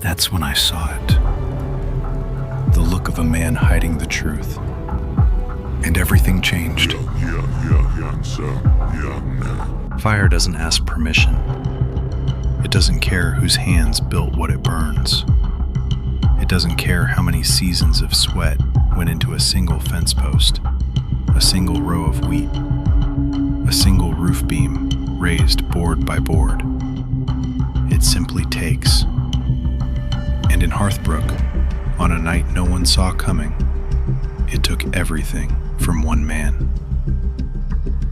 That's when I saw it. The look of a man hiding the truth. And everything changed. Fire doesn't ask permission. It doesn't care whose hands built what it burns. It doesn't care how many seasons of sweat went into a single fence post, a single row of wheat, a single roof beam raised board by board. It simply takes. And in Hearthbrook, on a night no one saw coming, it took everything from one man.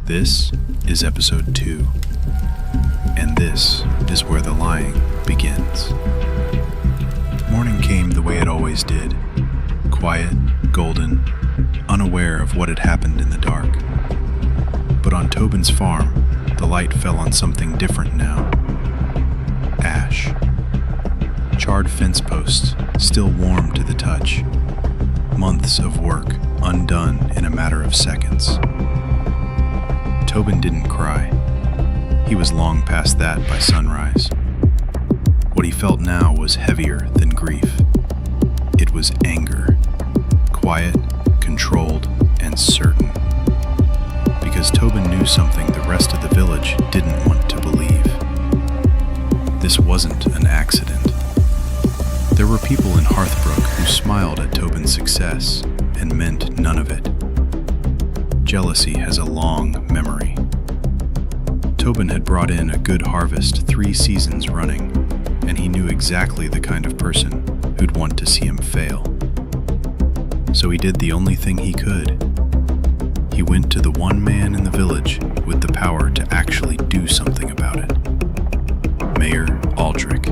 This is episode 2, and this is where the lying begins. Morning came the way it always did, quiet, golden, unaware of what had happened in the dark. But on Tobin's farm, the light fell on something different now. Ash. Charred fence posts, still warm to the touch. Months of work undone in a matter of seconds. Tobin didn't cry. He was long past that by sunrise. What he felt now was heavier than grief. It was anger. Quiet, controlled, and certain. Because Tobin knew something the rest of the village didn't want to believe. This wasn't an accident. There were people in Hearthbrook who smiled at Tobin's success and meant none of it. Jealousy has a long memory. Tobin had brought in a good harvest 3 seasons running, and he knew exactly the kind of person who'd want to see him fail. So he did the only thing he could. He went to the one man in the village with the power to actually do something about it. Mayor Aldric.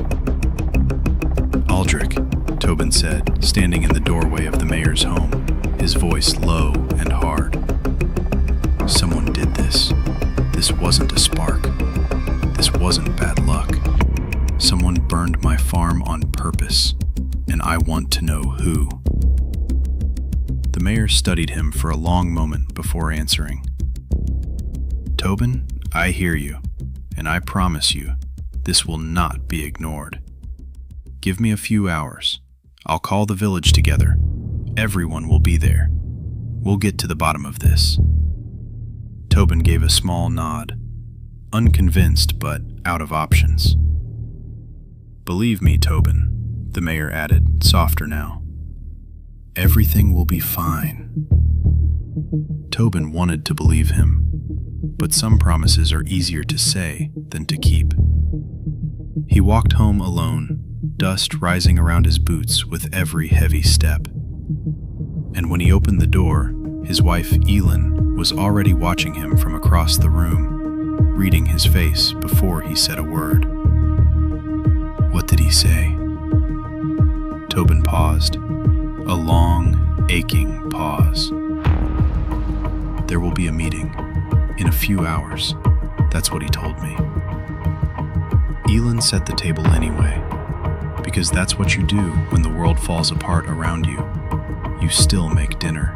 Aldric, Tobin said, standing in the doorway of the mayor's home, his voice low and hard. Someone did this. This wasn't a spark. This wasn't bad luck. Someone burned my farm on purpose, and I want to know who. The mayor studied him for a long moment before answering. Tobin, I hear you, and I promise you, this will not be ignored. Give me a few hours. I'll call the village together. Everyone will be there. We'll get to the bottom of this. Tobin gave a small nod, unconvinced but out of options. Believe me, Tobin, the mayor added, softer now. Everything will be fine. Tobin wanted to believe him, but some promises are easier to say than to keep. He walked home alone, dust rising around his boots with every heavy step. And when he opened the door, his wife, Elin, was already watching him from across the room, reading his face before he said a word. What did he say? Tobin paused, a long, aching pause. There will be a meeting in a few hours. That's what he told me. Elin set the table anyway, because that's what you do when the world falls apart around you. You still make dinner.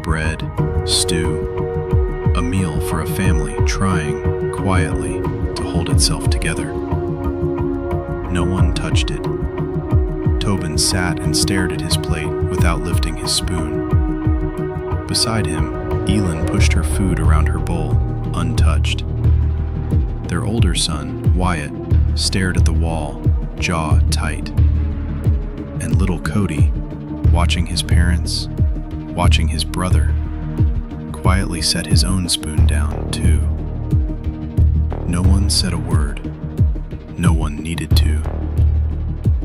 Bread, stew, a meal for a family trying, quietly, to hold itself together. No one touched it. Tobin sat and stared at his plate without lifting his spoon. Beside him, Elin pushed her food around her bowl, untouched. Their older son, Wyatt, stared at the wall, jaw tight. And little Cody, watching his parents, watching his brother, quietly set his own spoon down, too. No one said a word. No one needed to.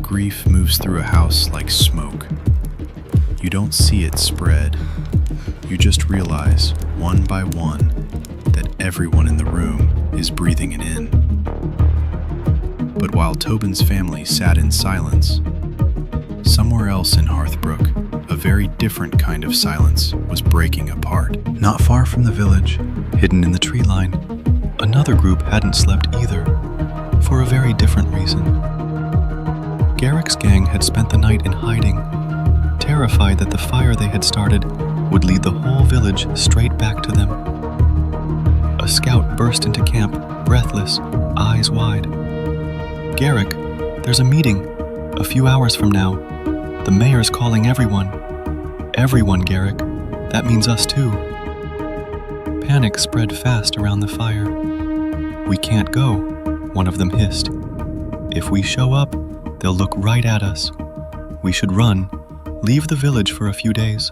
Grief moves through a house like smoke. You don't see it spread. You just realize, one by one, that everyone in the room is breathing it in. But while Tobin's family sat in silence, somewhere else in Hearthbrook, a very different kind of silence was breaking apart. Not far from the village, hidden in the tree line, another group hadn't slept either, for a very different reason. Garrick's gang had spent the night in hiding, terrified that the fire they had started would lead the whole village straight back to them. A scout burst into camp, breathless, eyes wide. "Garrick, there's a meeting," A few hours from now, the mayor's calling everyone. Everyone, Garrick. That means us too. Panic spread fast around the fire. We can't go, one of them hissed. If we show up, they'll look right at us. We should run, leave the village for a few days.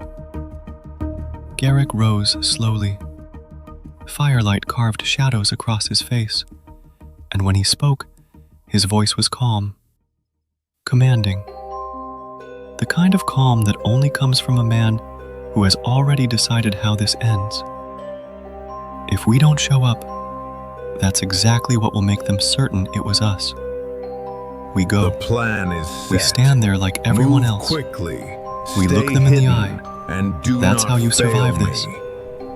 Garrick rose slowly. Firelight carved shadows across his face, and when he spoke, his voice was calm, commanding. The kind of calm that only comes from a man who has already decided how this ends. If we don't show up, that's exactly what will make them certain it was us. We go. The plan is set. We stand there like everyone Move else. quickly. We look them in the eye. And do That's not how you fail survive me. this.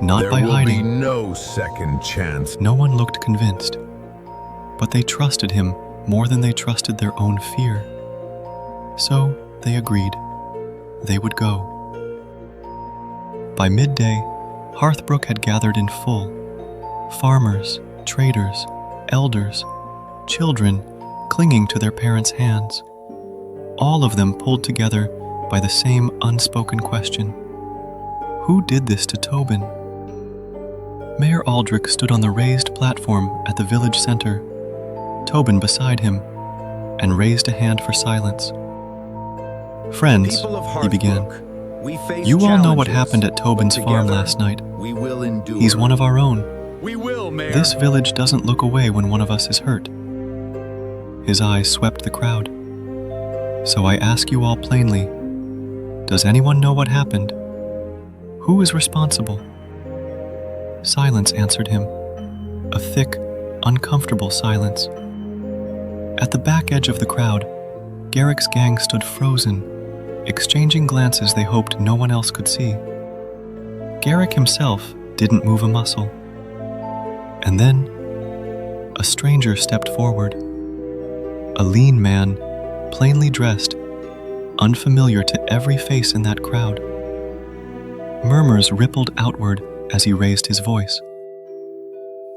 Not there by will hiding. Be no second chance. No one looked convinced, but they trusted him more than they trusted their own fear. So they agreed. They would go. By midday, Hearthbrook had gathered in full. Farmers, traders, elders, children clinging to their parents' hands. All of them pulled together by the same unspoken question. Who did this to Tobin? Mayor Aldric stood on the raised platform at the village center, Tobin beside him, and raised a hand for silence. Friends, he began, you all know what happened at Tobin's farm last night. He's one of our own. We will, Mayor. This village doesn't look away when one of us is hurt. His eyes swept the crowd. So I ask you all plainly, does anyone know what happened? Who is responsible? Silence answered him, a thick, uncomfortable silence. At the back edge of the crowd, Garrick's gang stood frozen, exchanging glances they hoped no one else could see. Garrick himself didn't move a muscle. And then, a stranger stepped forward. A lean man, plainly dressed, unfamiliar to every face in that crowd. Murmurs rippled outward as he raised his voice.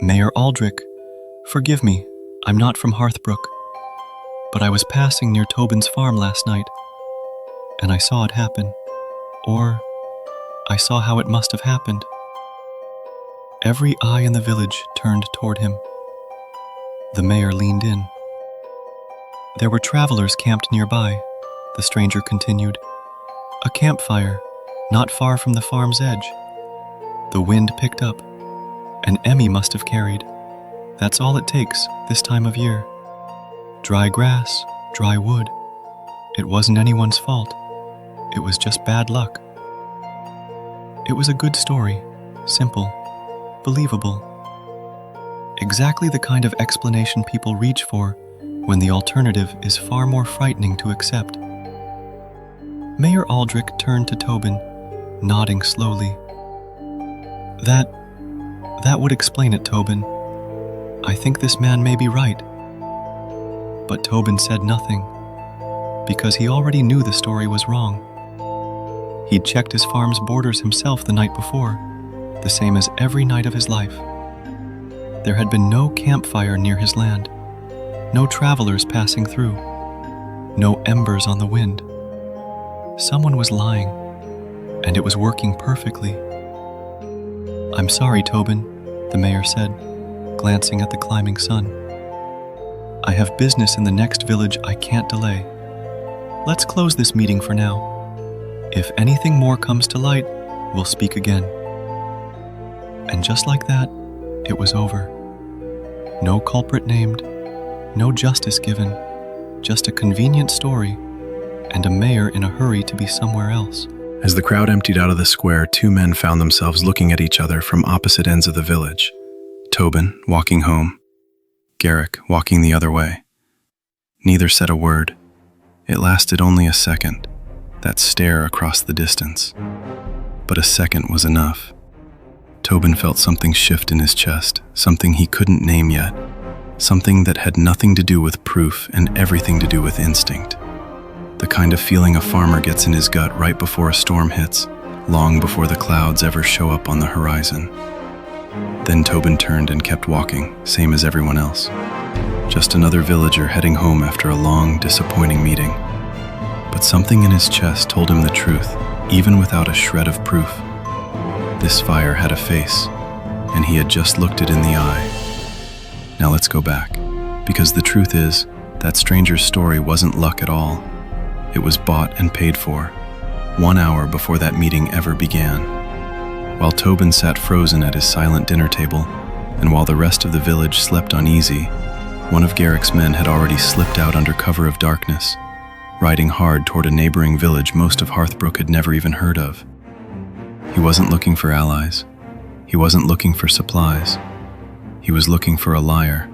Mayor Aldric, forgive me, I'm not from Hearthbrook, but I was passing near Tobin's farm last night, and I saw it happen. Or, I saw how it must have happened. Every eye in the village turned toward him. The mayor leaned in. There were travelers camped nearby, the stranger continued. A campfire, not far from the farm's edge. The wind picked up. An Emmy must have carried. That's all it takes this time of year. Dry grass, dry wood. It wasn't anyone's fault. It was just bad luck. It was a good story, simple, believable. Exactly the kind of explanation people reach for when the alternative is far more frightening to accept. Mayor Aldric turned to Tobin, nodding slowly. That would explain it, Tobin. I think this man may be right. But Tobin said nothing, because he already knew the story was wrong. He'd checked his farm's borders himself the night before, the same as every night of his life. There had been no campfire near his land, no travelers passing through, no embers on the wind. Someone was lying, and it was working perfectly. I'm sorry, Tobin, the mayor said, glancing at the climbing sun. I have business in the next village I can't delay. Let's close this meeting for now. If anything more comes to light, we'll speak again. And just like that, it was over. No culprit named, no justice given, just a convenient story, and a mayor in a hurry to be somewhere else. As the crowd emptied out of the square, two men found themselves looking at each other from opposite ends of the village. Tobin, walking home. Garrick, walking the other way. Neither said a word. It lasted only a second, that stare across the distance. But a second was enough. Tobin felt something shift in his chest, something he couldn't name yet, something that had nothing to do with proof and everything to do with instinct. The kind of feeling a farmer gets in his gut right before a storm hits, long before the clouds ever show up on the horizon. Then Tobin turned and kept walking, same as everyone else. Just another villager heading home after a long, disappointing meeting. But something in his chest told him the truth, even without a shred of proof. This fire had a face, and he had just looked it in the eye. Now let's go back, because the truth is, that stranger's story wasn't luck at all. It was bought and paid for, 1 hour before that meeting ever began. While Tobin sat frozen at his silent dinner table, and while the rest of the village slept uneasy, one of Garrick's men had already slipped out under cover of darkness, riding hard toward a neighboring village most of Hearthbrook had never even heard of. He wasn't looking for allies. He wasn't looking for supplies. He was looking for a liar.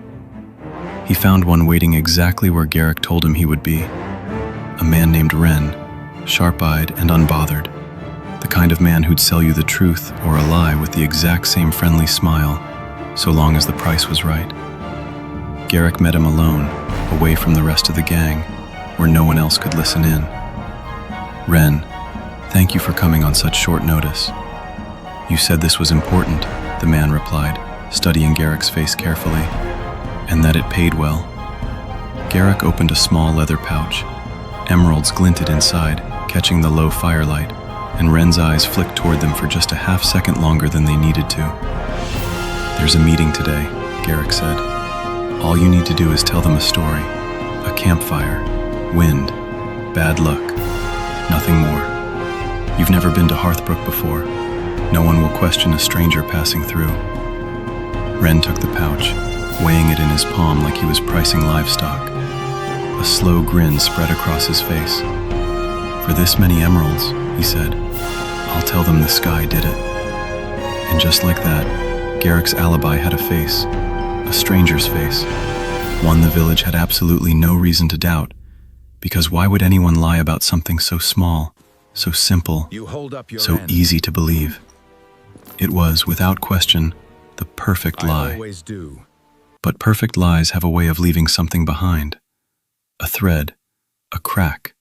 He found one waiting exactly where Garrick told him he would be. A man named Wren, sharp-eyed and unbothered. The kind of man who'd sell you the truth or a lie with the exact same friendly smile, so long as the price was right. Garrick met him alone, away from the rest of the gang, where no one else could listen in. "Wren, thank you for coming on such short notice." "You said this was important," the man replied, studying Garrick's face carefully, "and that it paid well." Garrick opened a small leather pouch. Emeralds glinted inside, catching the low firelight, and Wren's eyes flicked toward them for just a half-second longer than they needed to. "There's a meeting today," Garrick said. "All you need to do is tell them a story. A campfire, wind, bad luck, nothing more. You've never been to Hearthbrook before. No one will question a stranger passing through." Wren took the pouch, weighing it in his palm like he was pricing livestock. A slow grin spread across his face. "For this many emeralds," he said, "I'll tell them the sky did it." And just like that, Garrick's alibi had a face, a stranger's face, one the village had absolutely no reason to doubt, because why would anyone lie about something so small, so simple, You hold up your so hand. easy to believe? It was, without question, the perfect I lie. always do. But perfect lies have a way of leaving something behind. A thread, a crack,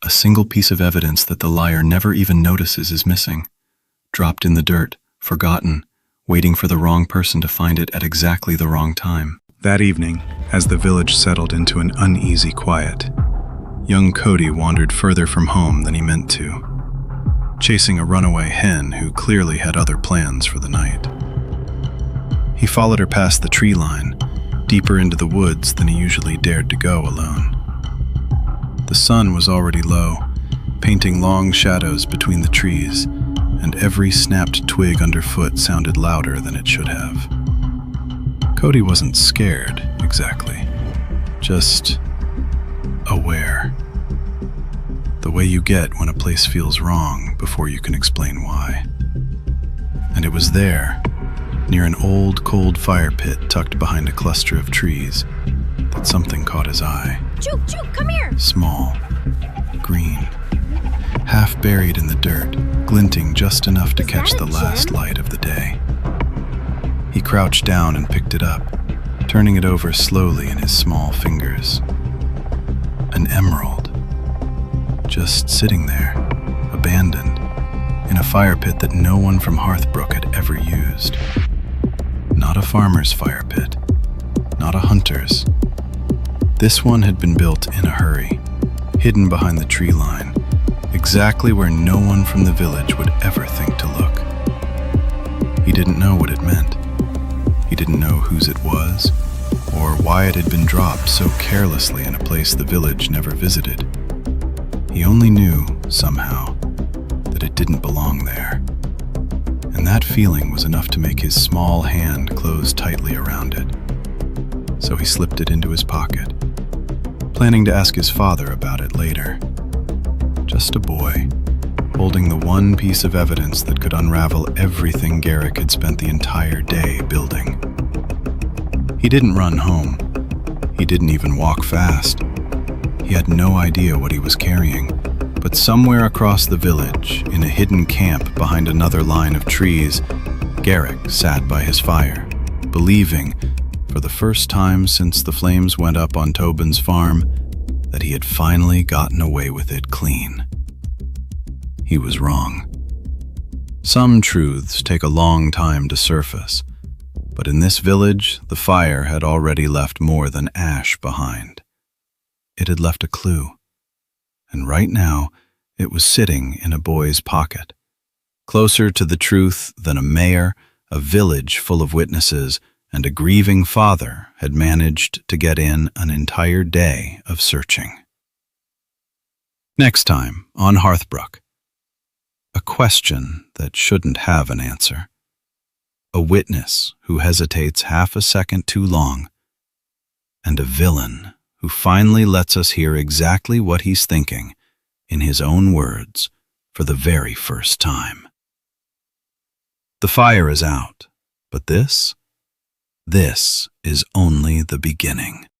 a single piece of evidence that the liar never even notices is missing, dropped in the dirt, forgotten, waiting for the wrong person to find it at exactly the wrong time. That evening, as the village settled into an uneasy quiet, young Cody wandered further from home than he meant to, chasing a runaway hen who clearly had other plans for the night. He followed her past the tree line, deeper into the woods than he usually dared to go alone. The sun was already low, painting long shadows between the trees, and every snapped twig underfoot sounded louder than it should have. Cody wasn't scared, exactly, just aware. The way you get when a place feels wrong before you can explain why. And it was there, near an old, cold fire pit tucked behind a cluster of trees, that something caught his eye. Chook, Chook, come here! Small, green, half buried in the dirt, glinting just enough to catch the last light of the day. He crouched down and picked it up, turning it over slowly in his small fingers. An emerald, just sitting there, abandoned, in a fire pit that no one from Hearthbrook had ever used. Not a farmer's fire pit, not a hunter's. This one had been built in a hurry, hidden behind the tree line, exactly where no one from the village would ever think to look. He didn't know what it meant. He didn't know whose it was, or why it had been dropped so carelessly in a place the village never visited. He only knew, somehow, that it didn't belong there. And that feeling was enough to make his small hand close tightly around it. So he slipped it into his pocket, planning to ask his father about it later. Just a boy, holding the one piece of evidence that could unravel everything Garrick had spent the entire day building. He didn't run home. He didn't even walk fast. He had no idea what he was carrying, but somewhere across the village, in a hidden camp behind another line of trees, Garrick sat by his fire, believing, for the first time since the flames went up on Tobin's farm, that he had finally gotten away with it clean. He was wrong. Some truths take a long time to surface, but in this village, the fire had already left more than ash behind. It had left a clue. and right now it was sitting in a boy's pocket. Closer to the truth than a mayor, a village full of witnesses, and a grieving father had managed to get in an entire day of searching. Next time on Hearthbrook, a question that shouldn't have an answer, a witness who hesitates half a second too long, and a villain who finally lets us hear exactly what he's thinking in his own words for the very first time. The fire is out, but this is only the beginning.